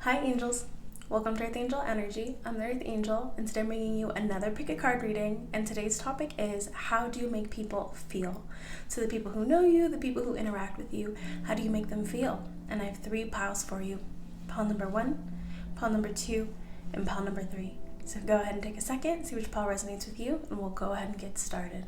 Hi angels, welcome to Earth Angel Energy. I'm the Earth Angel and today I'm bringing you another pick a card reading, and today's topic is how do you make people feel? So the people who know you, the people who interact with you, how do you make them feel? And I have 3 piles for you. Pile number 1, pile number 2, and pile number 3. So go ahead and take a second, see which pile resonates with you, and we'll go ahead and get started.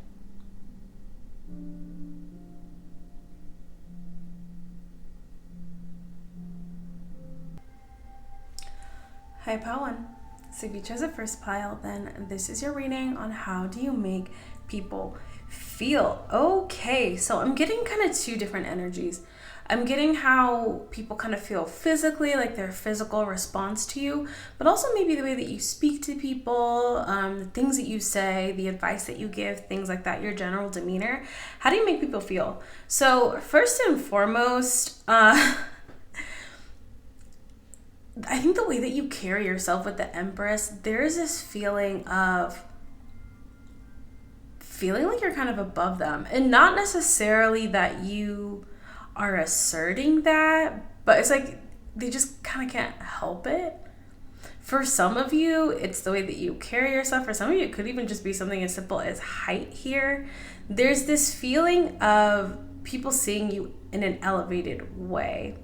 Hi, pile 1. So if you chose the first pile, then this is your reading on how do you make people feel. Okay, so I'm getting kind of 2 different energies. I'm getting how people kind of feel physically, like their physical response to you, but also maybe the way that you speak to people, the things that you say, the advice that you give, things like that, your general demeanor. How do you make people feel? So first and foremost, I think the way that you carry yourself with the Empress, there's this feeling like you're kind of above them. And not necessarily that you are asserting that, but it's like they just kind of can't help it. For some of you, it's the way that you carry yourself. For some of you, it could even just be something as simple as height here. There's this feeling of people seeing you in an elevated way.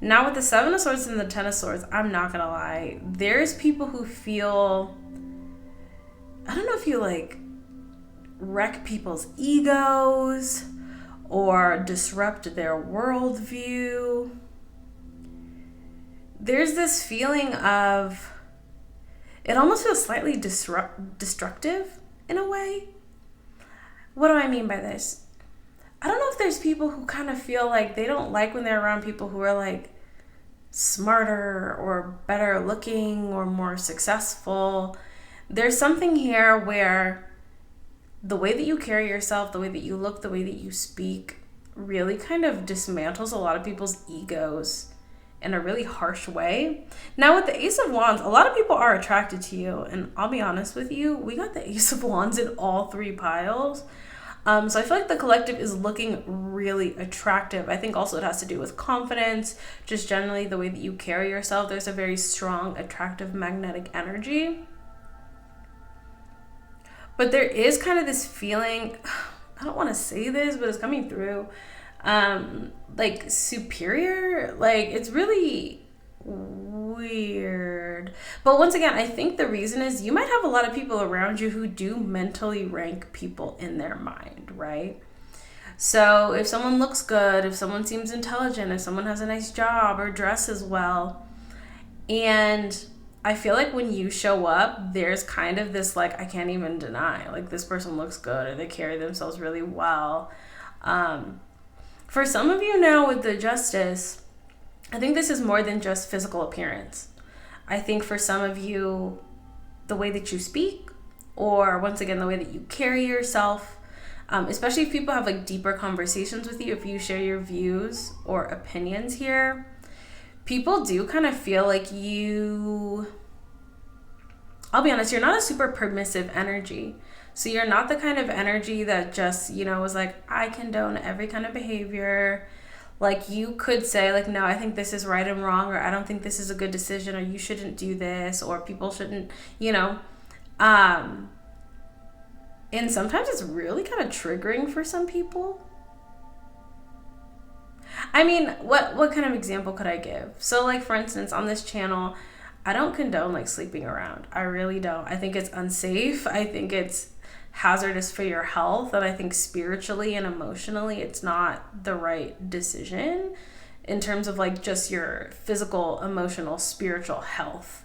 Now with the 7 of Swords and the 10 of Swords, I'm not gonna lie, there's people who feel, I don't know if you like wreck people's egos or disrupt their worldview. There's this feeling of, it almost feels slightly destructive in a way. What do I mean by this? I don't know if there's people who kind of feel like they don't like when they're around people who are like smarter or better looking or more successful. There's something here where the way that you carry yourself, the way that you look, the way that you speak really kind of dismantles a lot of people's egos in a really harsh way. Now with the Ace of Wands, a lot of people are attracted to you, and I'll be honest with you, we got the Ace of Wands in all 3 piles. So I feel like the collective is looking really attractive. I think also it has to do with confidence, just generally the way that you carry yourself. There's a very strong, attractive, magnetic energy. But there is kind of this feeling, I don't want to say this, but it's coming through, like superior. Like it's really weird. But once again, I think the reason is you might have a lot of people around you who do mentally rank people in their mind, right? So if someone looks good, if someone seems intelligent, if someone has a nice job or dresses well, and I feel like when you show up, there's kind of this like, I can't even deny, like this person looks good or they carry themselves really well. For some of you now with the Justice, I think this is more than just physical appearance. I think for some of you, the way that you speak, or once again, the way that you carry yourself, especially if people have like deeper conversations with you, if you share your views or opinions here, people do kind of feel like you, I'll be honest, you're not a super permissive energy. So you're not the kind of energy that just, is like, I condone every kind of behavior. Like you could say like, no, I think this is right and wrong, or I don't think this is a good decision, or you shouldn't do this, or people shouldn't, and sometimes it's really kind of triggering for some people. I mean, what kind of example could I give? So like, for instance, on this channel, I don't condone like sleeping around. I really don't. I think it's unsafe. I think it's hazardous for your health, and I think spiritually and emotionally it's not the right decision in terms of like just your physical, emotional, spiritual health.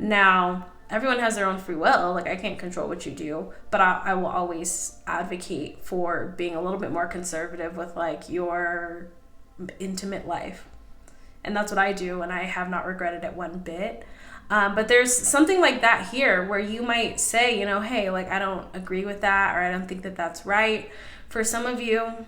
Now everyone has their own free will, like I can't control what you do, but I will always advocate for being a little bit more conservative with like your intimate life, and that's what I do, and I have not regretted it one bit. But there's something like that here where you might say, hey, like, I don't agree with that, or I don't think that that's right. For some of you,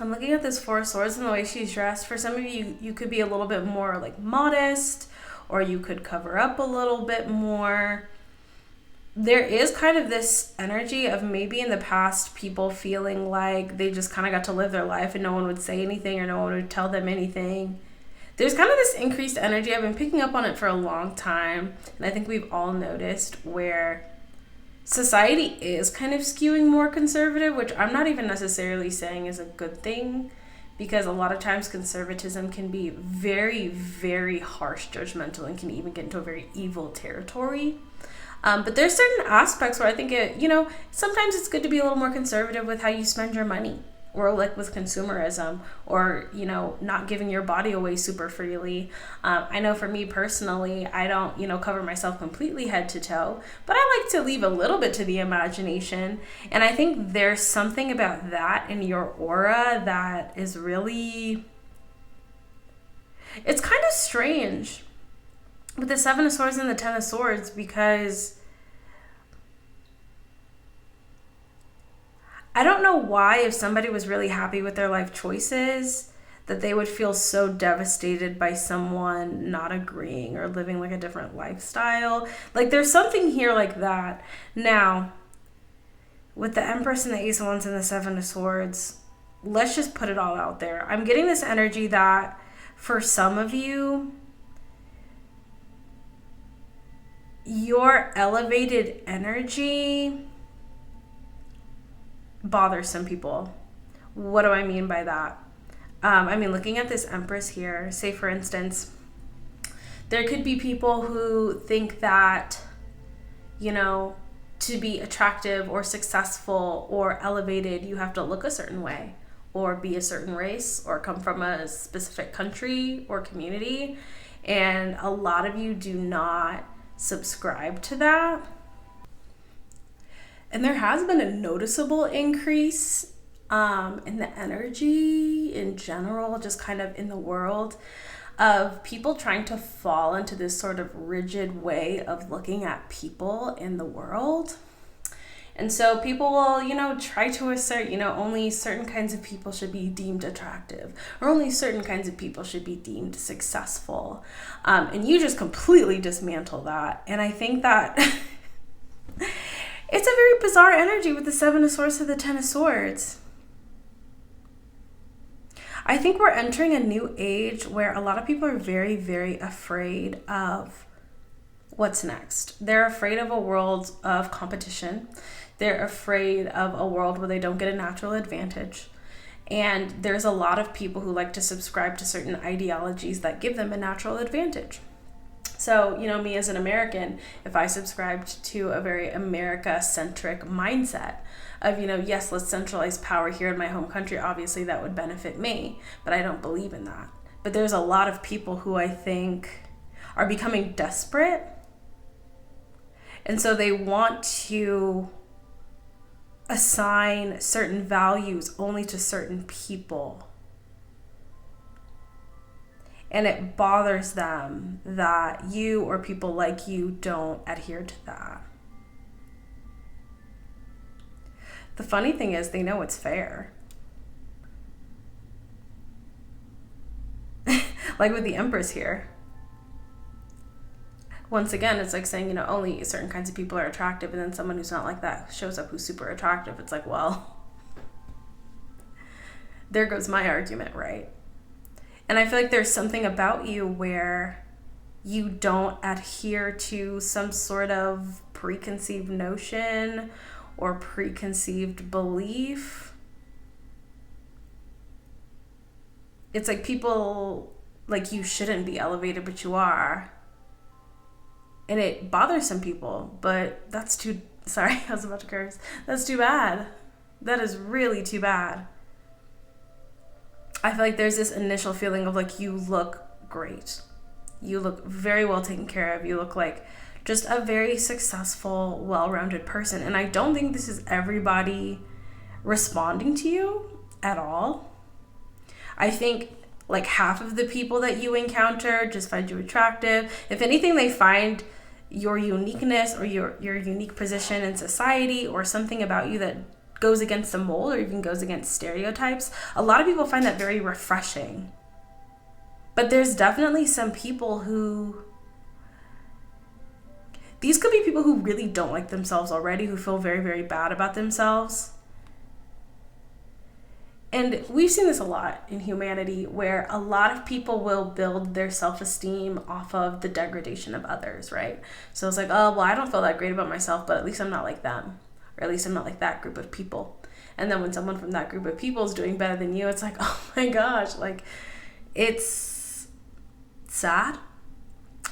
I'm looking at this 4 of Swords and the way she's dressed. For some of you, you could be a little bit more like modest, or you could cover up a little bit more. There is kind of this energy of maybe in the past people feeling like they just kind of got to live their life and no one would say anything or no one would tell them anything. there's kind of this increased energy. I've been picking up on it for a long time, and I think we've all noticed where society is kind of skewing more conservative, which I'm not even necessarily saying is a good thing, because a lot of times conservatism can be very, very harsh, judgmental, and can even get into a very evil territory. But there's certain aspects where I think sometimes it's good to be a little more conservative with how you spend your money, or like with consumerism, or, not giving your body away super freely. I know for me personally, I don't, cover myself completely head to toe, but I like to leave a little bit to the imagination. And I think there's something about that in your aura that is really, it's kind of strange with the Seven of Swords and the Ten of Swords, because I don't know why, if somebody was really happy with their life choices, that they would feel so devastated by someone not agreeing or living like a different lifestyle. Like, there's something here like that. Now, with the Empress and the Ace of Wands and the Seven of Swords, let's just put it all out there. I'm getting this energy that for some of you, your elevated energy bothers some people. What do I mean by that? Looking at this Empress here, say for instance, there could be people who think that, to be attractive or successful or elevated, you have to look a certain way, or be a certain race, or come from a specific country or community. And a lot of you do not subscribe to that. And there has been a noticeable increase in the energy in general, just kind of in the world, of people trying to fall into this sort of rigid way of looking at people in the world. And so people will, try to assert, only certain kinds of people should be deemed attractive, or only certain kinds of people should be deemed successful. And you just completely dismantle that. And I think that it's a very bizarre energy with the Seven of Swords to the Ten of Swords. I think we're entering a new age where a lot of people are very, very afraid of what's next. They're afraid of a world of competition. They're afraid of a world where they don't get a natural advantage. And there's a lot of people who like to subscribe to certain ideologies that give them a natural advantage. So, me as an American, if I subscribed to a very America-centric mindset of, yes, let's centralize power here in my home country, obviously that would benefit me, but I don't believe in that. But there's a lot of people who I think are becoming desperate, and so they want to assign certain values only to certain people. And it bothers them that you or people like you don't adhere to that. The funny thing is, they know it's fair. Like with the Empress here. Once again, it's like saying, only certain kinds of people are attractive, and then someone who's not like that shows up who's super attractive. It's like, well, there goes my argument, right? And I feel like there's something about you where you don't adhere to some sort of preconceived notion or preconceived belief. It's like people like you shouldn't be elevated, but you are. And it bothers some people, but that's too, sorry, I was about to curse. That's too bad. That is really too bad. I feel like there's this initial feeling of like, you look great. You look very well taken care of. You look like just a very successful, well-rounded person. And I don't think this is everybody responding to you at all. I think like half of the people that you encounter just find you attractive. If anything, they find your uniqueness or your unique position in society or something about you that goes against the mold or even goes against stereotypes. A lot of people find that very refreshing. But there's definitely some people who, these could be people who really don't like themselves already, who feel very, very bad about themselves. And we've seen this a lot in humanity, where a lot of people will build their self-esteem off of the degradation of others, right? So it's like, oh, well, I don't feel that great about myself, but at least I'm not like them, or at least I'm not like that group of people. And then when someone from that group of people is doing better than you, it's like, oh my gosh, like, it's sad.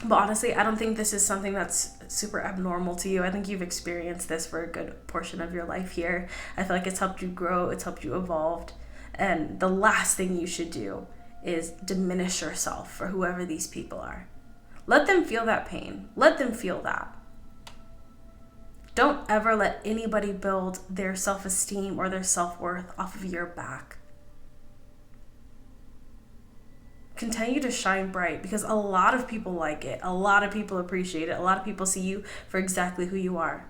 But honestly, I don't think this is something that's super abnormal to you. I think you've experienced this for a good portion of your life here. I feel like it's helped you grow, it's helped you evolve. And the last thing you should do is diminish yourself for whoever these people are. Let them feel that pain. Let them feel that. Don't ever let anybody build their self-esteem or their self-worth off of your back. Continue to shine bright, because a lot of people like it. A lot of people appreciate it. A lot of people see you for exactly who you are.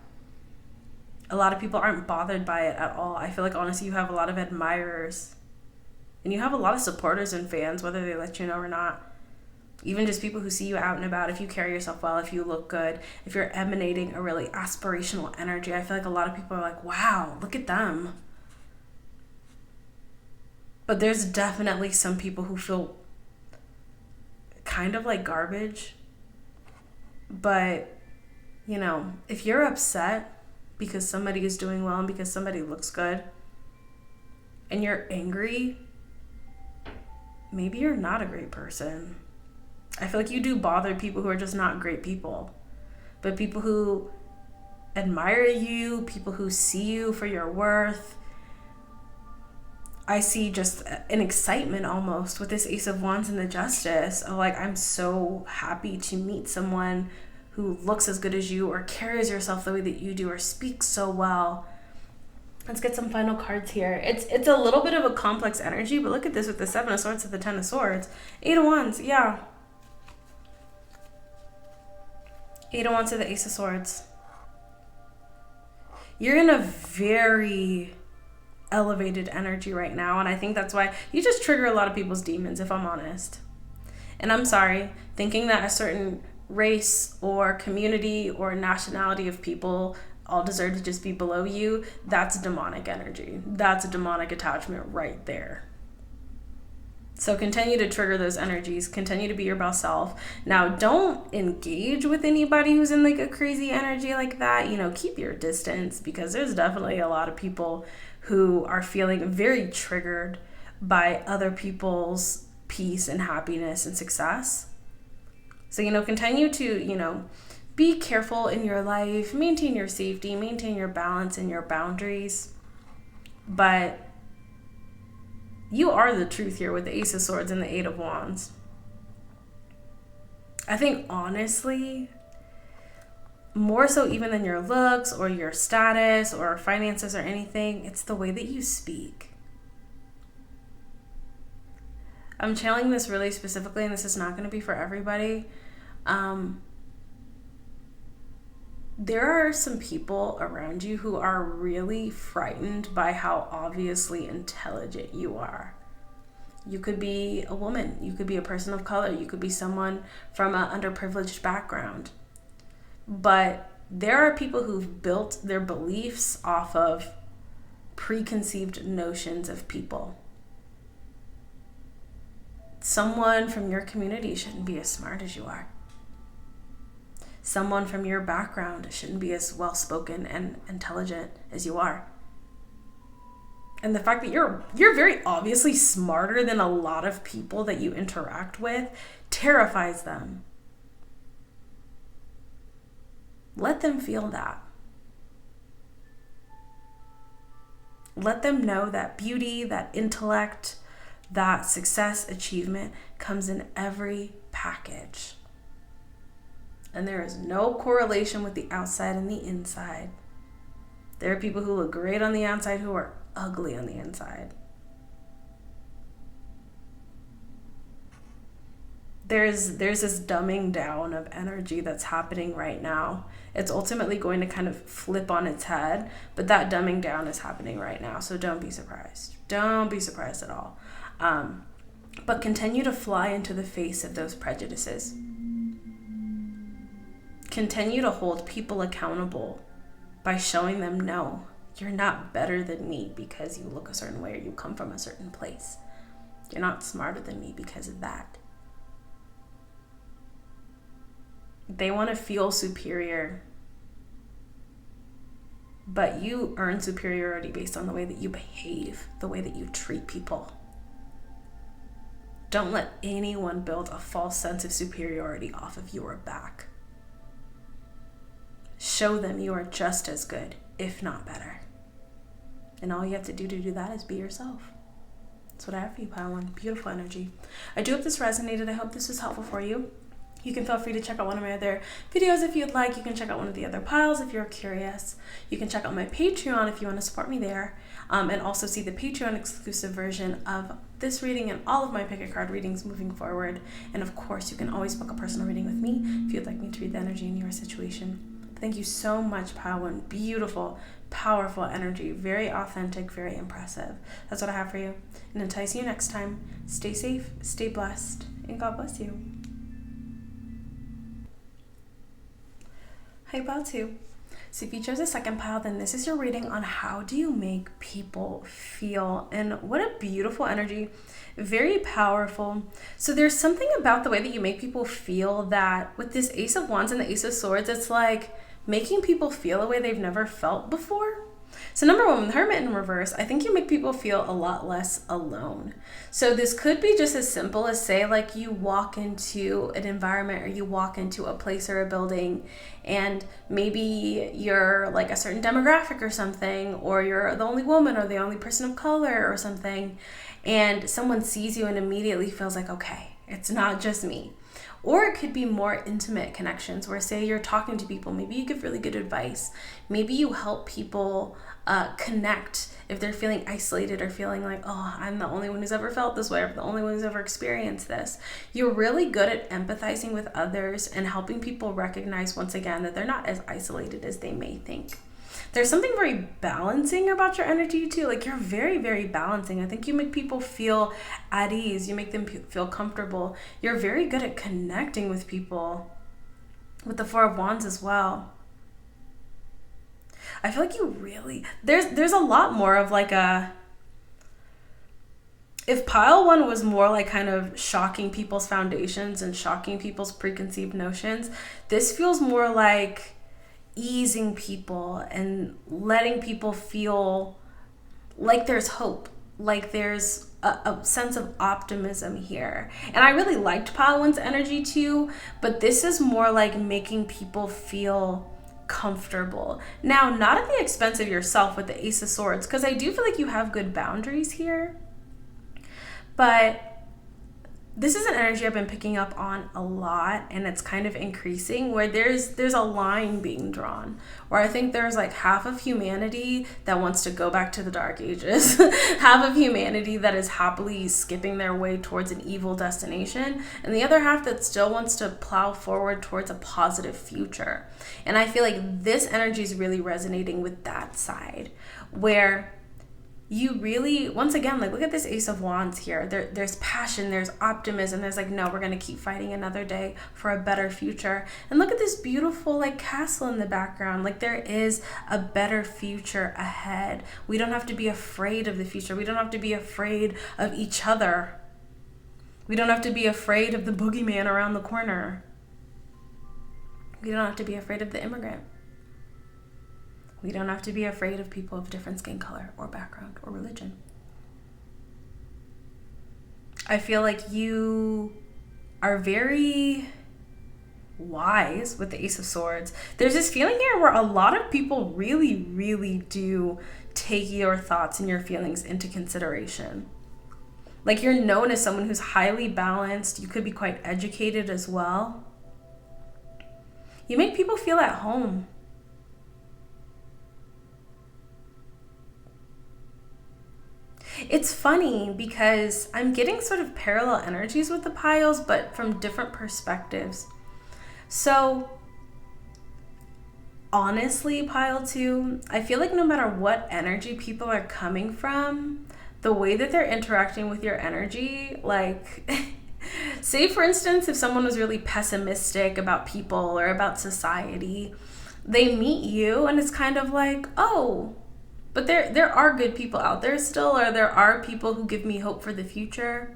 A lot of people aren't bothered by it at all. I feel like, honestly, you have a lot of admirers. And you have a lot of supporters and fans, whether they let you know or not. Even just people who see you out and about. If you carry yourself well, if you look good, if you're emanating a really aspirational energy, I feel like a lot of people are like, wow, look at them. But there's definitely some people who feel kind of like garbage. But, you know, if you're upset because somebody is doing well and because somebody looks good, and you're angry, maybe you're not a great person. I feel like you do bother people who are just not great people. But people who admire you, people who see you for your worth, I see just an excitement almost with this Ace of Wands and the Justice. Of like, I'm so happy to meet someone who looks as good as you, or carries yourself the way that you do, or speaks so well. Let's get some final cards here. It's a little bit of a complex energy, but look at this with the Seven of Swords to the Ten of Swords. Eight of Wands, yeah. Eight of Wands to the Ace of Swords. You're in a very elevated energy right now, and I think that's why you just trigger a lot of people's demons, if I'm honest. And I'm sorry, thinking that a certain race or community or nationality of people all deserve to just be below you, that's demonic energy. That's a demonic attachment right there. So continue to trigger those energies. Continue to be your best self. Now, don't engage with anybody who's in like a crazy energy like that. You know, keep your distance, because there's definitely a lot of people who are feeling very triggered by other people's peace and happiness and success. So, you know, continue to, you know, be careful in your life, maintain your safety, maintain your balance and your boundaries. But you are the truth here with the Ace of Swords and the Eight of Wands. I think, honestly, more so even than your looks or your status or finances or anything, it's the way that you speak. I'm channeling this really specifically, and this is not going to be for everybody. There are some people around you who are really frightened by how obviously intelligent you are. You could be a woman, you could be a person of color, you could be someone from an underprivileged background. But there are people who've built their beliefs off of preconceived notions of people. Someone from your community shouldn't be as smart as you are. Someone from your background shouldn't be as well-spoken and intelligent as you are. And the fact that you're very obviously smarter than a lot of people that you interact with terrifies them. Let them feel that. Let them know that beauty, that intellect, that success, achievement comes in every package. And there is no correlation with the outside and the inside. There are people who look great on the outside who are ugly on the inside. There's this dumbing down of energy that's happening right now. It's ultimately going to kind of flip on its head, but that dumbing down is happening right now. So don't be surprised. Don't be surprised at all. But continue to fly into the face of those prejudices. Continue to hold people accountable by showing them, no, You're not better than me because you look a certain way or you come from a certain place. You're not smarter than me because of that. They want to feel superior, but you earn superiority based on the way that you behave, the way that you treat people. Don't let anyone build a false sense of superiority off of your back. Show them you are just as good, if not better. And all you have to do that is be yourself. That's what I have for you, Pile 1. Beautiful energy. I do hope this resonated. I hope this was helpful for you. You can feel free to check out one of my other videos if you'd like. You can check out one of the other piles if you're curious. You can check out my Patreon if you want to support me there. And also see the Patreon exclusive version of this reading and all of my pick a card readings moving forward. And of course, you can always book a personal reading with me if you'd like me to read the energy in your situation. Thank you so much, Pile 1. Beautiful, powerful energy. Very authentic, very impressive. That's what I have for you. And until I see you next time, stay safe, stay blessed, and God bless you. Hi, Pile 2. So if you chose a second pile, then this is your reading on how do you make people feel. And what a beautiful energy. Very powerful. So there's something about the way that you make people feel that with this Ace of Wands and the Ace of Swords, it's like making people feel a way they've never felt before. So number one, with the Hermit in reverse, I think you make people feel a lot less alone. So this could be just as simple as, say, like you walk into an environment or you walk into a place or a building and maybe you're like a certain demographic or something, or you're the only woman or the only person of color or something, and someone sees you and immediately feels like, okay, it's not just me. Or it could be more intimate connections where, say, you're talking to people, maybe you give really good advice. Maybe you help people connect if they're feeling isolated or feeling like, oh, I'm the only one who's ever felt this way, or the only one who's ever experienced this. You're really good at empathizing with others and helping people recognize, once again, that they're not as isolated as they may think. There's something very balancing about your energy too. Like, you're very, very balancing. I think you make people feel at ease. You make them feel comfortable. You're very good at connecting with people with the Four of Wands as well. I feel like you really, there's a lot more of like a, if pile 1 was more like kind of shocking people's foundations and shocking people's preconceived notions, this feels more like easing people and letting people feel like there's hope, like there's a sense of optimism here. And I really liked pile 1's energy too, but this is more like making people feel comfortable. Now, not at the expense of yourself with the Ace of Swords, because I do feel like you have good boundaries here, but this is an energy I've been picking up on a lot, and it's kind of increasing, where there's a line being drawn, where I think there's like half of humanity that wants to go back to the Dark Ages, half of humanity that is happily skipping their way towards an evil destination, and the other half that still wants to plow forward towards a positive future. And I feel like this energy is really resonating with that side, where you really, once again, like, look at this Ace of Wands here. There's passion, there's optimism, there's like, no, we're going to keep fighting another day for a better future. And look at this beautiful like castle in the background. Like, there is a better future ahead. We don't have to be afraid of the future. We don't have to be afraid of each other. We don't have to be afraid of the boogeyman around the corner. We don't have to be afraid of the immigrant. We don't have to be afraid of people of different skin color or background or religion. I feel like you are very wise with the Ace of Swords. There's this feeling here where a lot of people really, really do take your thoughts and your feelings into consideration. Like, you're known as someone who's highly balanced. You could be quite educated as well. You make people feel at home. It's funny because I'm getting sort of parallel energies with the piles, but from different perspectives. So honestly, pile 2, I feel like no matter what energy people are coming from, the way that they're interacting with your energy, like say for instance, if someone was really pessimistic about people or about society, they meet you and it's kind of like, oh, But there are good people out there still, or there are people who give me hope for the future.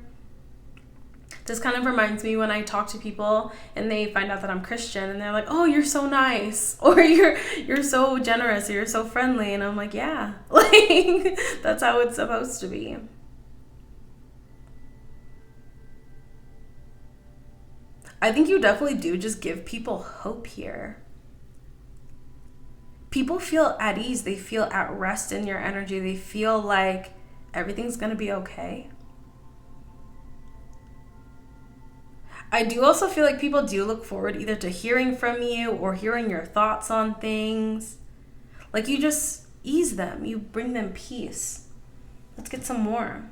This kind of reminds me when I talk to people and they find out that I'm Christian and they're like, "Oh, you're so nice," or you're so generous, or you're so friendly, and I'm like, "Yeah." Like, that's how it's supposed to be. I think you definitely do just give people hope here. People feel at ease, they feel at rest in your energy, they feel like everything's gonna be okay. I do also feel like people do look forward either to hearing from you or hearing your thoughts on things. Like, you just ease them, you bring them peace. Let's get some more.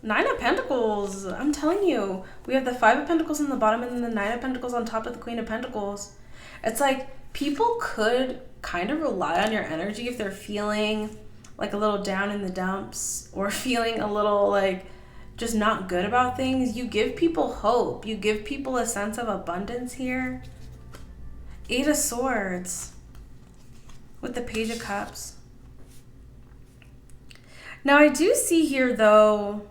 Nine of Pentacles, I'm telling you. We have the Five of Pentacles in the bottom and then the Nine of Pentacles on top of the Queen of Pentacles. It's like people could kind of rely on your energy if they're feeling like a little down in the dumps or feeling a little like just not good about things. You give people hope. You give people a sense of abundance here. Eight of Swords with the Page of Cups. Now I do see here though,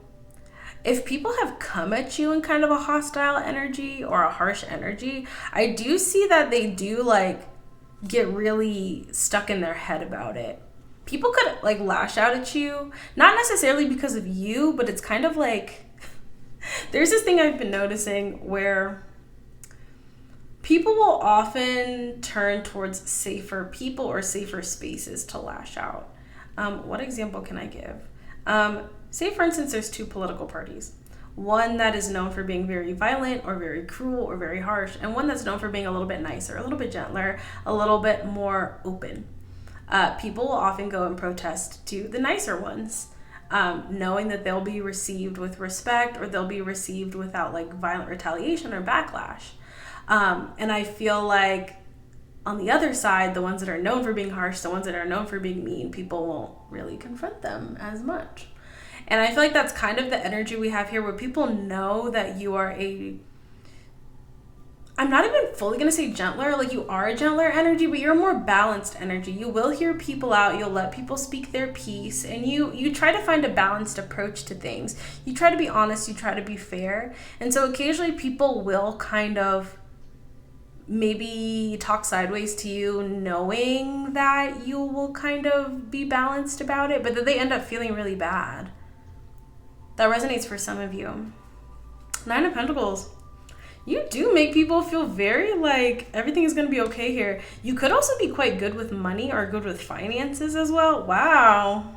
if people have come at you in kind of a hostile energy or a harsh energy, I do see that they do like get really stuck in their head about it. People could like lash out at you, not necessarily because of you, but it's kind of like, there's this thing I've been noticing where people will often turn towards safer people or safer spaces to lash out. What example can I give? Say, for instance, there's two political parties. One that is known for being very violent or very cruel or very harsh, and one that's known for being a little bit nicer, a little bit gentler, a little bit more open. People will often go and protest to the nicer ones, knowing that they'll be received with respect or they'll be received without like violent retaliation or backlash. And I feel like on the other side, the ones that are known for being harsh, the ones that are known for being mean, people won't really confront them as much. And I feel like that's kind of the energy we have here, where people know that you are I'm not even fully going to say gentler, like you are a gentler energy, but you're a more balanced energy. You will hear people out, you'll let people speak their piece, and you try to find a balanced approach to things. You try to be honest, you try to be fair. And so occasionally people will kind of maybe talk sideways to you, knowing that you will kind of be balanced about it, but then they end up feeling really bad. That resonates for some of you. Nine of Pentacles. You do make people feel very like everything is going to be okay here. You could also be quite good with money or good with finances as well. Wow.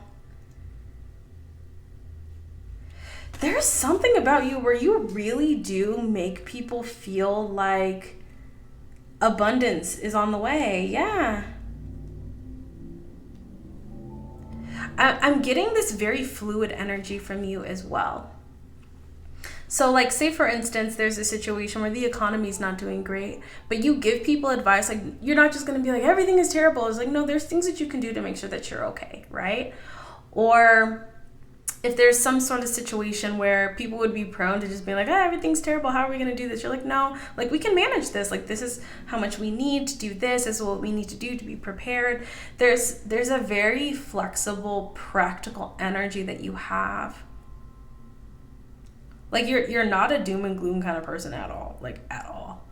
There's something about you where you really do make people feel like abundance is on the way. Yeah. I'm getting this very fluid energy from you as well. So like, say for instance, there's a situation where the economy is not doing great, but you give people advice. Like, you're not just going to be like, everything is terrible. It's like, no, there's things that you can do to make sure that you're okay, right? Or if there's some sort of situation where people would be prone to just be like, everything's terrible, how are we going to do this? You're like, no, like, we can manage this. Like, this is how much we need to do this. This is what we need to do to be prepared. There's a very flexible, practical energy that you have. Like, you're not a doom and gloom kind of person at all. Like, at all.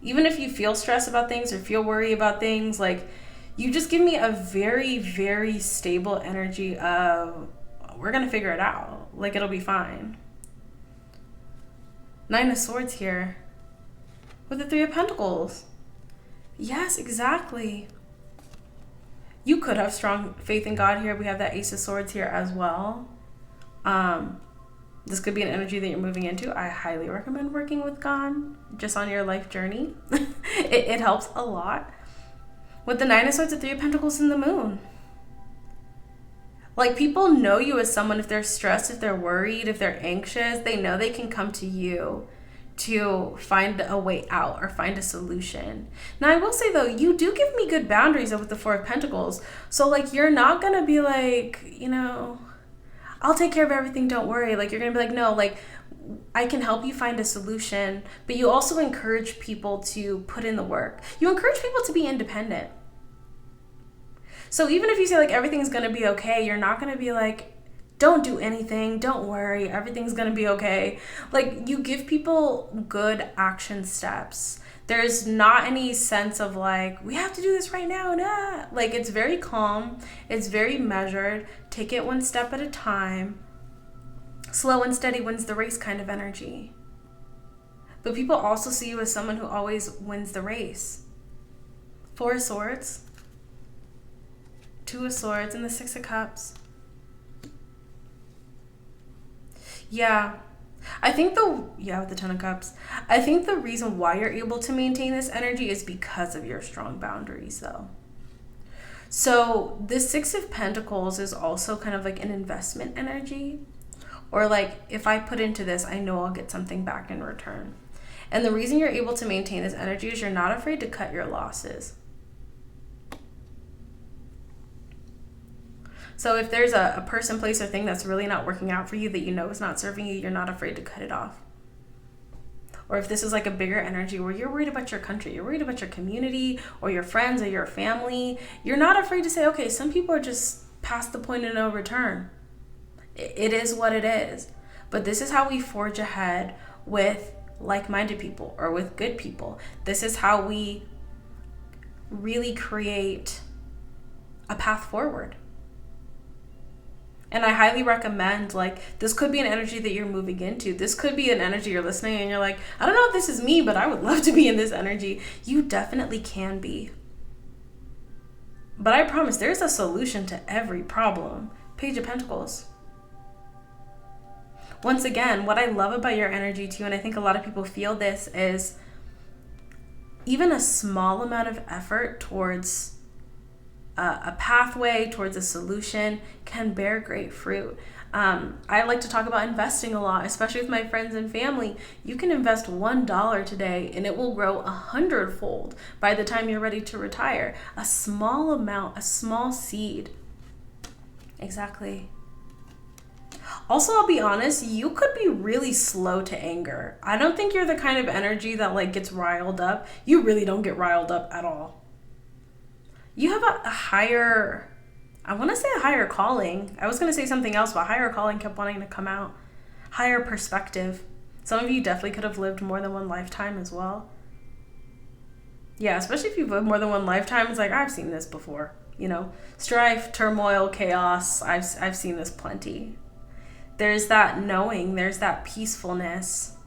Even if you feel stressed about things or feel worry about things, like, you just give me a very, very stable energy of, we're going to figure it out. Like, it'll be fine. Nine of Swords here. With the Three of Pentacles. Yes, exactly. You could have strong faith in God here. We have that Ace of Swords here as well. This could be an energy that you're moving into. I highly recommend working with God just on your life journey. it helps a lot. With the Nine of Swords, the Three of Pentacles, and the Moon. Like, people know you as someone, if they're stressed, if they're worried, if they're anxious, they know they can come to you to find a way out or find a solution. Now, I will say though, you do give me good boundaries with the Four of Pentacles. So like, you're not going to be like, I'll take care of everything, don't worry. Like, you're going to be like, no, like, I can help you find a solution. But you also encourage people to put in the work. You encourage people to be independent. So even if you say like everything's going to be okay, you're not going to be like, don't do anything, don't worry, everything's going to be okay. Like, you give people good action steps. There's not any sense of like, we have to do this right now. Nah. Like, it's very calm. It's very measured. Take it one step at a time. Slow and steady wins the race kind of energy. But people also see you as someone who always wins the race. 4 of Swords, 2 of Swords, and the 6 of Cups. Yeah. With the 10 of Cups. I think the reason why you're able to maintain this energy is because of your strong boundaries, though. So the 6 of Pentacles is also kind of like an investment energy. Or like, if I put into this, I know I'll get something back in return. And the reason you're able to maintain this energy is you're not afraid to cut your losses. So if there's a person, place, or thing that's really not working out for you that you know is not serving you, you're not afraid to cut it off. Or if this is like a bigger energy where you're worried about your country, you're worried about your community or your friends or your family, you're not afraid to say, okay, some people are just past the point of no return. It is what it is. But this is how we forge ahead with like-minded people or with good people. This is how we really create a path forward. And I highly recommend, like, this could be an energy that you're moving into. This could be an energy you're listening and you're like, I don't know if this is me, but I would love to be in this energy. You definitely can be. But I promise there's a solution to every problem. Page of Pentacles. Once again, what I love about your energy too, and I think a lot of people feel this, is even a small amount of effort towards a pathway, towards a solution, can bear great fruit. I like to talk about investing a lot, especially with my friends and family. You can invest $1 today and it will grow 100-fold by the time you're ready to retire. A small amount, a small seed. Exactly. Also, I'll be honest, you could be really slow to anger. I don't think you're the kind of energy that like gets riled up. You really don't get riled up at all. You have a higher, I want to say a higher calling. I was going to say something else, but higher calling kept wanting to come out. Higher perspective. Some of you definitely could have lived more than one lifetime as well. Yeah, especially if you've lived more than one lifetime, it's like, I've seen this before. You know, strife, turmoil, chaos. I've seen this plenty. There's that knowing, there's that peacefulness.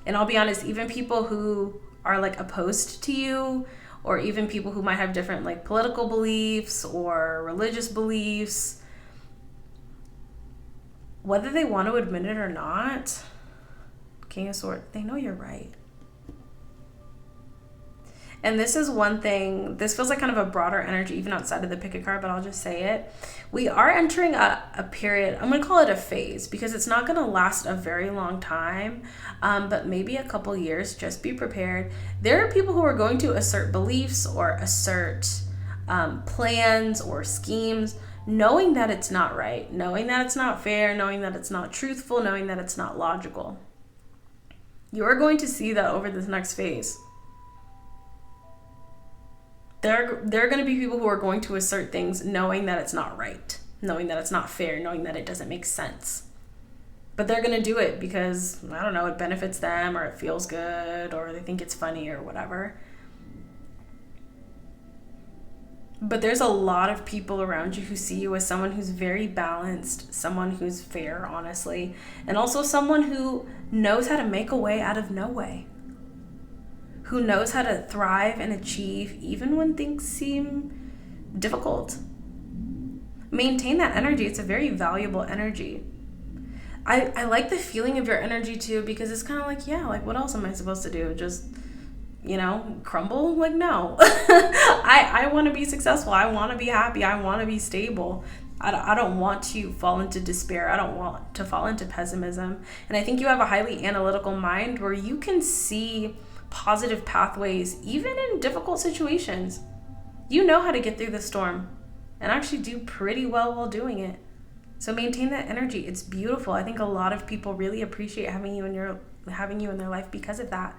And I'll be honest, even people who are like opposed to you, or even people who might have different like political beliefs or religious beliefs, whether they want to admit it or not, King of Swords, they know you're right. And this is one thing, this feels like kind of a broader energy, even outside of the pick a card, but I'll just say it. We are entering a period, I'm going to call it a phase, because it's not going to last a very long time, but maybe a couple years. Just be prepared. There are people who are going to assert beliefs or assert plans or schemes, knowing that it's not right, knowing that it's not fair, knowing that it's not truthful, knowing that it's not logical. You're going to see that over this next phase. There are going to be people who are going to assert things knowing that it's not right, knowing that it's not fair, knowing that it doesn't make sense. But they're going to do it because, I don't know, it benefits them, or it feels good, or they think it's funny or whatever. But there's a lot of people around you who see you as someone who's very balanced, someone who's fair, honestly, and also someone who knows how to make a way out of no way. Who knows how to thrive and achieve even when things seem difficult. Maintain that energy. It's a very valuable energy. I like the feeling of your energy too, because it's kind of like, yeah, like what else am I supposed to do? Just, you know, crumble? Like, no. I want to be successful. I want to be happy. I want to be stable. I don't want to fall into despair. I don't want to fall into pessimism. And I think you have a highly analytical mind where you can see positive pathways, even in difficult situations. You know how to get through the storm and actually do pretty well while doing it. So maintain that energy. It's beautiful. I think a lot of people really appreciate having you in their life because of that.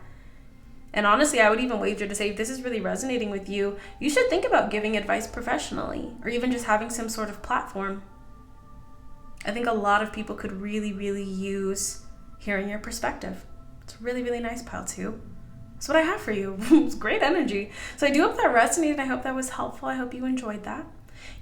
And honestly, I would even wager to say if this is really resonating with you, you should think about giving advice professionally or even just having some sort of platform. I think a lot of people could really, really use hearing your perspective. It's really, really nice, pile 2. That's what I have for you. It's great energy. So I do hope that resonated. I hope that was helpful. I hope you enjoyed that.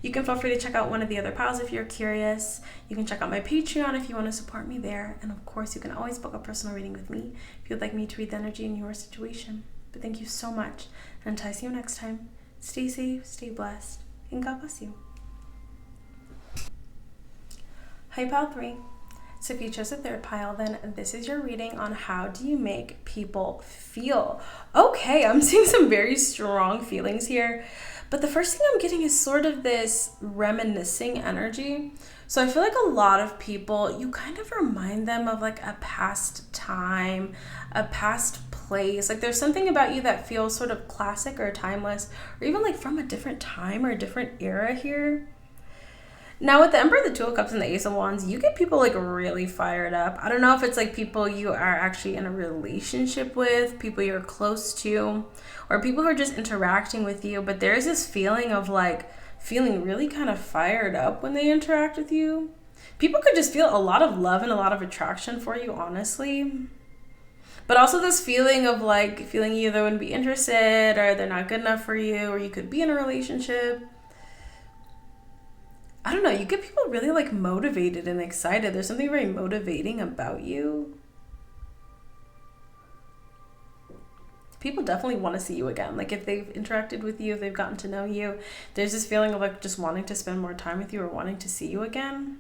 You can feel free to check out one of the other piles if you're curious. You can check out my Patreon if you want to support me there. And of course, you can always book a personal reading with me if you'd like me to read the energy in your situation. But thank you so much. And until I see you next time, stay safe, stay blessed, and God bless you. Hi, pile 3. So if you chose a third pile, then this is your reading on how do you make people feel. Okay, I'm seeing some very strong feelings here. But the first thing I'm getting is sort of this reminiscing energy. So I feel like a lot of people, you kind of remind them of like a past time, a past place. Like there's something about you that feels sort of classic or timeless, or even like from a different time or a different era here. Now with the Emperor, the Two of Cups, and the Ace of Wands, you get people like really fired up. I don't know if it's like people you are actually in a relationship with, people you're close to, or people who are just interacting with you. But there's this feeling of like feeling really kind of fired up when they interact with you. People could just feel a lot of love and a lot of attraction for you, honestly. But also this feeling of like feeling you either wouldn't be interested or they're not good enough for you, or you could be in a relationship. I don't know, you get people really like motivated and excited. There's something very motivating about you. People definitely want to see you again. Like if they've interacted with you, if they've gotten to know you, there's this feeling of like just wanting to spend more time with you or wanting to see you again.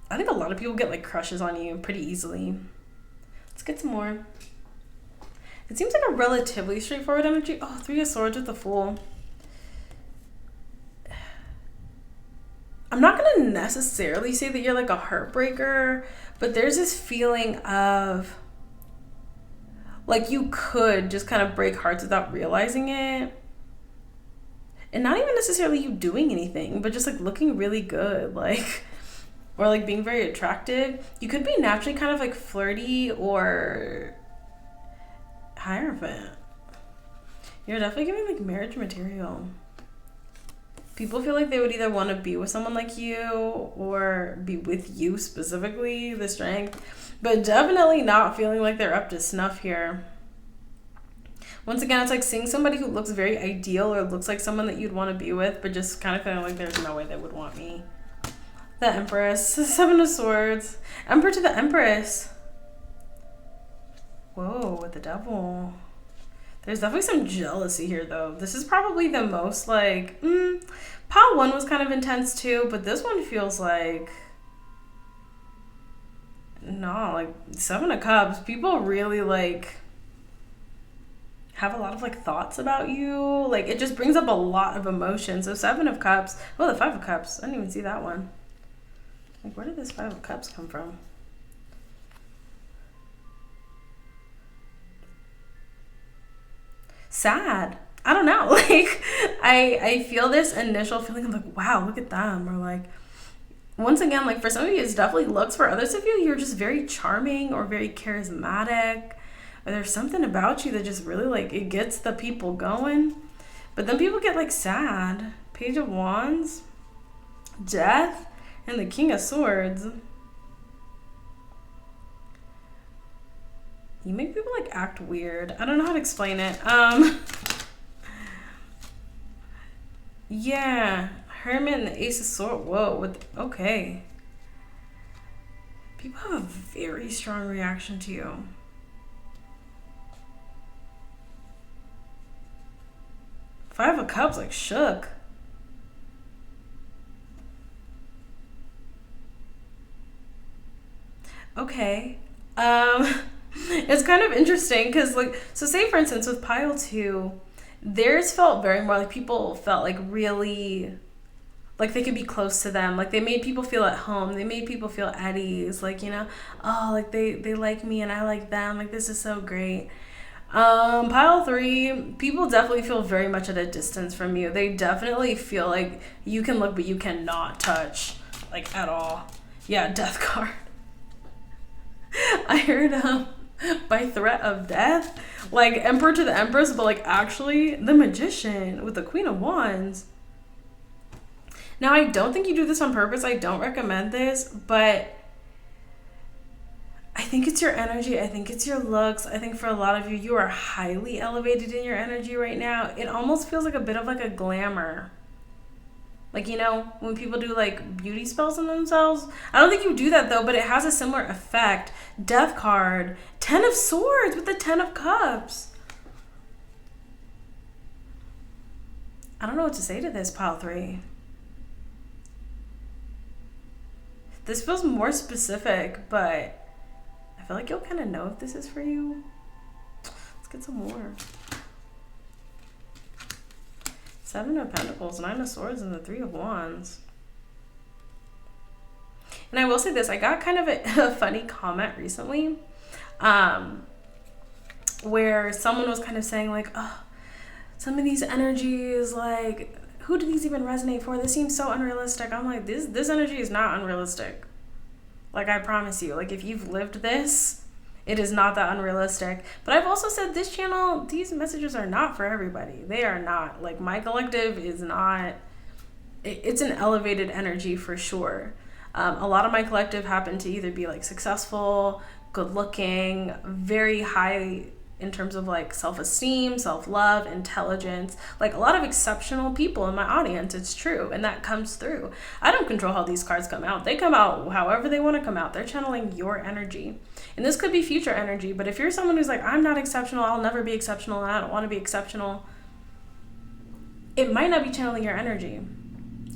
I think a lot of people get like crushes on you pretty easily. Let's get some more. It seems like a relatively straightforward energy. Oh, 3 of Swords with the Fool. I'm not going to necessarily say that you're like a heartbreaker, but there's this feeling of like you could just kind of break hearts without realizing it. And not even necessarily you doing anything, but just like looking really good, like, or like being very attractive. You could be naturally kind of like flirty or Hierophant. You're definitely giving like marriage material. People feel like they would either want to be with someone like you or be with you specifically, the Strength, but definitely not feeling like they're up to snuff here. Once again, it's like seeing somebody who looks very ideal or looks like someone that you'd want to be with, but just kind of feeling like there's no way they would want me. The Empress, 7 of Swords, Emperor to the Empress. Whoa, with the Devil. There's definitely some jealousy here, though. This is probably the most, like, pile 1 was kind of intense, too, but this one feels like, no, like, 7 of Cups. People really, like, have a lot of, like, thoughts about you. Like, it just brings up a lot of emotion. So 7 of Cups. Oh, the 5 of Cups. I didn't even see that one. Like, where did this 5 of Cups come from? Sad. I don't know. Like, I feel this initial feeling of like, wow, look at them. Or like, once again, like for some of you, it's definitely looks. For others of you, you're just very charming or very charismatic. Or there's something about you that just really like, it gets the people going. But then people get like sad. Page of Wands, Death, and the King of Swords. You make people like act weird. I don't know how to explain it. Yeah, Hermit and the Ace of Swords. Whoa, okay. People have a very strong reaction to you. Five of Cups, like shook. Okay. It's kind of interesting because, like, so say for instance with pile 2, theirs felt very more like people felt like really like they could be close to them. Like they made people feel at home. They made people feel at ease. Like, you know, oh, like they like me and I like them. Like this is so great. Pile 3, people definitely feel very much at a distance from you. They definitely feel like you can look, but you cannot touch, like at all. Yeah, Death card. I fired up by threat of death. Like Emperor to the Empress, but like actually the Magician with the Queen of Wands. Now, I don't think you do this on purpose. I don't recommend this, but I think it's your energy. I think it's your looks. I think for a lot of you, you are highly elevated in your energy right now. It almost feels like a bit of like a glamour. Like, you know, when people do like beauty spells on themselves. I don't think you do that though, but it has a similar effect. Death card. 10 of Swords with the 10 of Cups. I don't know what to say to this, pile 3. This feels more specific, but I feel like you'll kind of know if this is for you. Let's get some more. 7 of Pentacles, 9 of Swords, and the 3 of Wands. And I will say this, I got kind of a funny comment recently where someone was kind of saying like, oh, some of these energies, like, who do these even resonate for? This seems so unrealistic. I'm like, this energy is not unrealistic. Like, I promise you, like, if you've lived this, it is not that unrealistic. But I've also said this channel, these messages are not for everybody. They are not. Like, my collective is not, it's an elevated energy for sure. A lot of my collective happen to either be like successful, good looking, very high in terms of like self-esteem, self-love, intelligence, like a lot of exceptional people in my audience. It's true, and that comes through. I don't control how these cards come out. They come out however they want to come out. They're channeling your energy, and this could be future energy. But if you're someone who's like, I'm not exceptional, I'll never be exceptional, and I don't want to be exceptional, it might not be channeling your energy.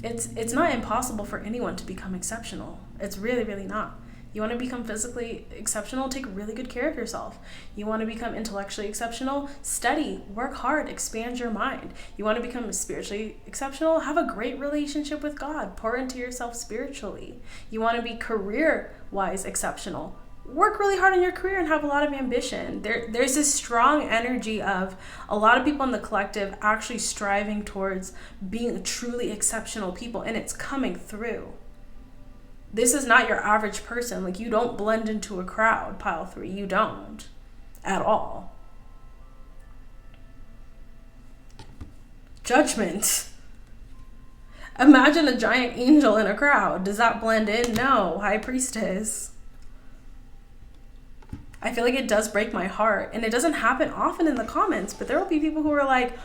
It's not impossible for anyone to become exceptional. It's really, really not. You want to become physically exceptional? Take really good care of yourself. You want to become intellectually exceptional? Study, work hard, expand your mind. You want to become spiritually exceptional? Have a great relationship with God. Pour into yourself spiritually. You want to be career-wise exceptional? Work really hard on your career and have a lot of ambition. There's this strong energy of a lot of people in the collective actually striving towards being truly exceptional people, and it's coming through. This is not your average person. Like, you don't blend into a crowd, pile 3. You don't at all. Judgment. Imagine a giant angel in a crowd. Does that blend in? No. High Priestess. I feel like it does break my heart, and it doesn't happen often in the comments, but there will be people who are like,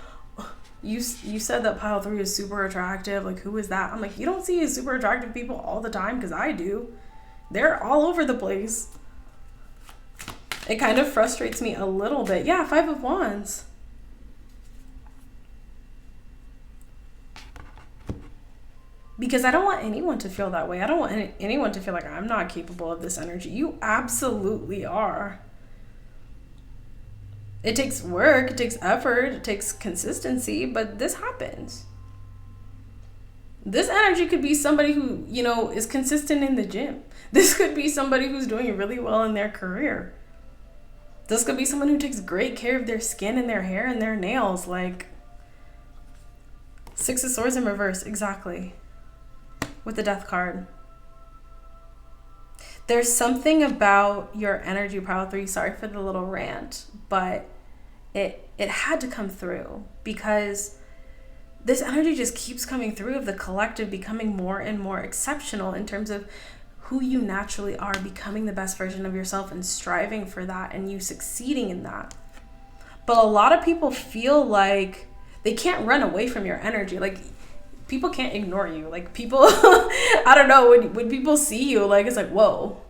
you said that pile 3 is super attractive. Like, who is that? I'm like, you don't see super attractive people all the time, because I do. They're all over the place. It kind of frustrates me a little bit. Yeah, 5 of Wands. Because I don't want anyone to feel that way. I don't want anyone to feel like I'm not capable of this energy. You absolutely are. It takes work, it takes effort, it takes consistency, but this happens. This energy could be somebody who, you know, is consistent in the gym. This could be somebody who's doing really well in their career. This could be someone who takes great care of their skin and their hair and their nails. Like, 6 of Swords in reverse, exactly. With the Death card. There's something about your energy, pile 3. Sorry for the little rant, but it had to come through, because this energy just keeps coming through of the collective becoming more and more exceptional in terms of who you naturally are, becoming the best version of yourself and striving for that, and you succeeding in that. But a lot of people feel like they can't run away from your energy. Like, people can't ignore you. Like, people, I don't know, when people see you, like, it's like, whoa.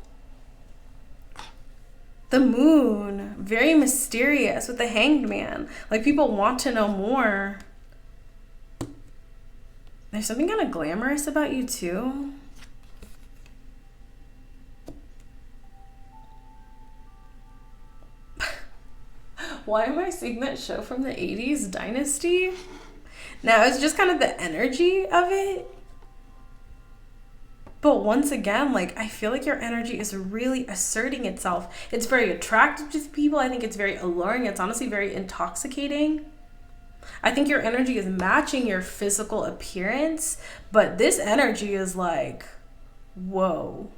The Moon, very mysterious with the Hanged Man. Like, people want to know more. There's something kind of glamorous about you too. Why am I seeing that show from the 80s, Dynasty? Now, it's just kind of the energy of it. But once again, like, I feel like your energy is really asserting itself. It's very attractive to people. I think it's very alluring. It's honestly very intoxicating. I think your energy is matching your physical appearance, but this energy is like, whoa.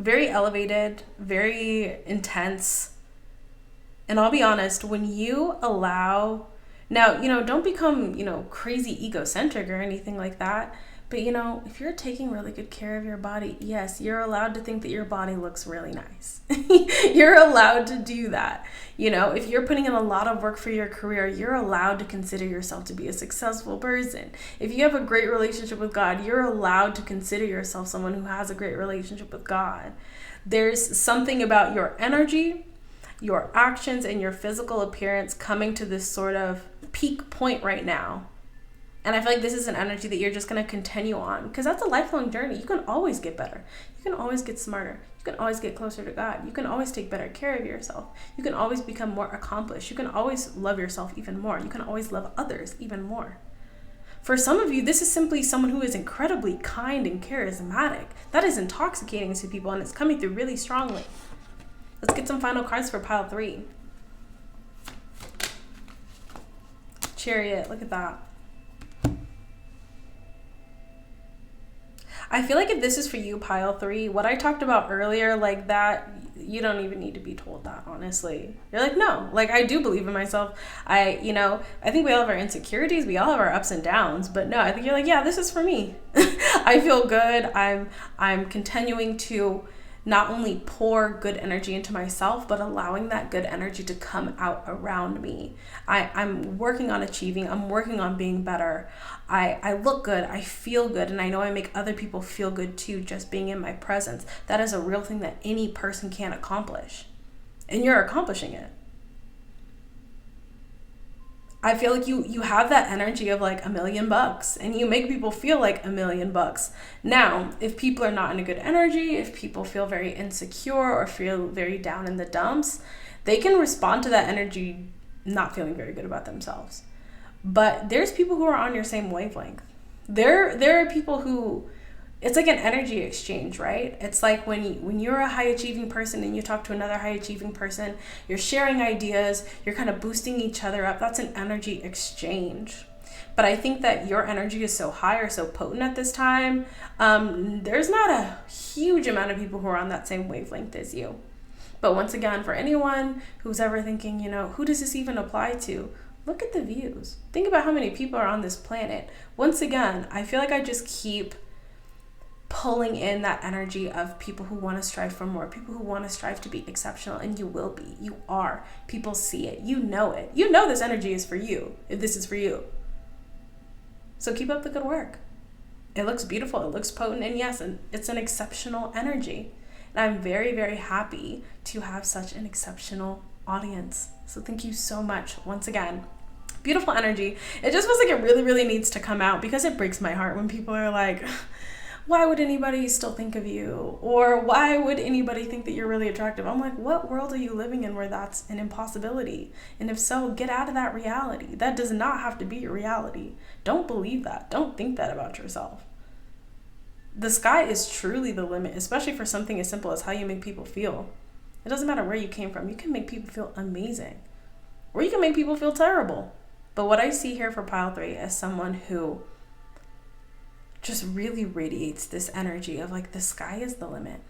very elevated, very intense. And I'll be honest, when you allow, now, don't become, crazy egocentric or anything like that. But, if you're taking really good care of your body, yes, you're allowed to think that your body looks really nice. You're allowed to do that. If you're putting in a lot of work for your career, you're allowed to consider yourself to be a successful person. If you have a great relationship with God, you're allowed to consider yourself someone who has a great relationship with God. There's something about your energy, your actions, and your physical appearance coming to this sort of peak point right now. And I feel like this is an energy that you're just going to continue on, because that's a lifelong journey. You can always get better. You can always get smarter. You can always get closer to God. You can always take better care of yourself. You can always become more accomplished. You can always love yourself even more. You can always love others even more. For some of you, this is simply someone who is incredibly kind and charismatic. That is intoxicating to people, and it's coming through really strongly. Let's get some final cards for pile 3. Chariot, look at that. I feel like if this is for you, pile 3, what I talked about earlier, like that, you don't even need to be told that, honestly. You're like, no, like I do believe in myself. I think we all have our insecurities. We all have our ups and downs, but no, I think you're like, yeah, this is for me. I feel good. I'm continuing to not only pour good energy into myself, but allowing that good energy to come out around me. I'm working on achieving. I'm working on being better. I look good. I feel good. And I know I make other people feel good too, just being in my presence. That is a real thing that any person can accomplish. And you're accomplishing it. I feel like you have that energy of like $1 million, and you make people feel like $1 million. Now, if people are not in a good energy, if people feel very insecure or feel very down in the dumps, they can respond to that energy not feeling very good about themselves. But there's people who are on your same wavelength. There are people who, it's like an energy exchange, right? It's like when you're a high achieving person and you talk to another high achieving person, you're sharing ideas, you're kind of boosting each other up. That's an energy exchange. But I think that your energy is so high or so potent at this time. There's not a huge amount of people who are on that same wavelength as you. But once again, for anyone who's ever thinking, who does this even apply to? Look at the views. Think about how many people are on this planet. Once again, I feel like I just keep pulling in that energy of people who want to strive for more, people who want to strive to be exceptional, and you will be. You are. People see it. You know it. You know this energy is for you, if this is for you. So keep up the good work. It looks beautiful. It looks potent. And yes, it's an exceptional energy. And I'm very, very happy to have such an exceptional audience. So thank you so much once again. Beautiful energy. It just feels like it really, really needs to come out, because it breaks my heart when people are like, why would anybody still think of you? Or why would anybody think that you're really attractive? I'm like, what world are you living in where that's an impossibility? And if so, get out of that reality. That does not have to be your reality. Don't believe that. Don't think that about yourself. The sky is truly the limit, especially for something as simple as how you make people feel. It doesn't matter where you came from. You can make people feel amazing, or you can make people feel terrible. But what I see here for pile 3 is someone who just really radiates this energy of like, the sky is the limit.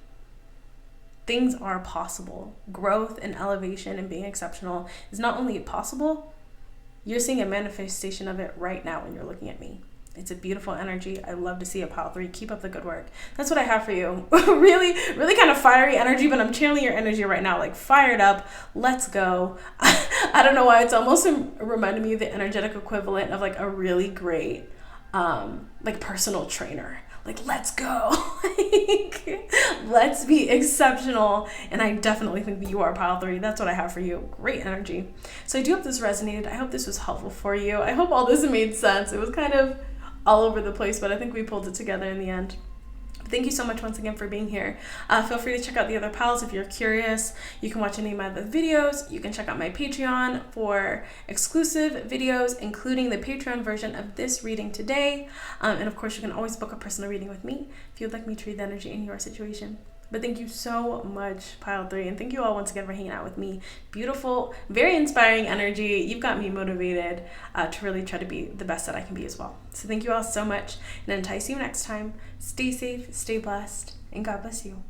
Things are possible. Growth and elevation and being exceptional is not only possible, you're seeing a manifestation of it right now when you're looking at me. It's a beautiful energy. I love to see a pile 3. Keep up the good work. That's what I have for you. Really, really kind of fiery energy, but I'm channeling your energy right now, like fired up. Let's go. I don't know why, it's almost reminded me of the energetic equivalent of like a really great like personal trainer. Like, let's go. Like, let's be exceptional. And I definitely think that you are pile 3. That's what I have for you. Great energy. So I do hope this resonated. I hope this was helpful for you. I hope all this made sense. It was kind of all over the place, but I think we pulled it together in the end. Thank you so much once again for being here. Feel free to check out the other piles if you're curious. You can watch any of my other videos. You can check out my Patreon for exclusive videos, including the Patreon version of this reading today. And of course, you can always book a personal reading with me if you'd like me to read the energy in your situation. But thank you so much, pile 3, and thank you all once again for hanging out with me. Beautiful, very inspiring energy. You've got me motivated to really try to be the best that I can be as well. So thank you all so much, and until I see you next time, stay safe, stay blessed, and God bless you.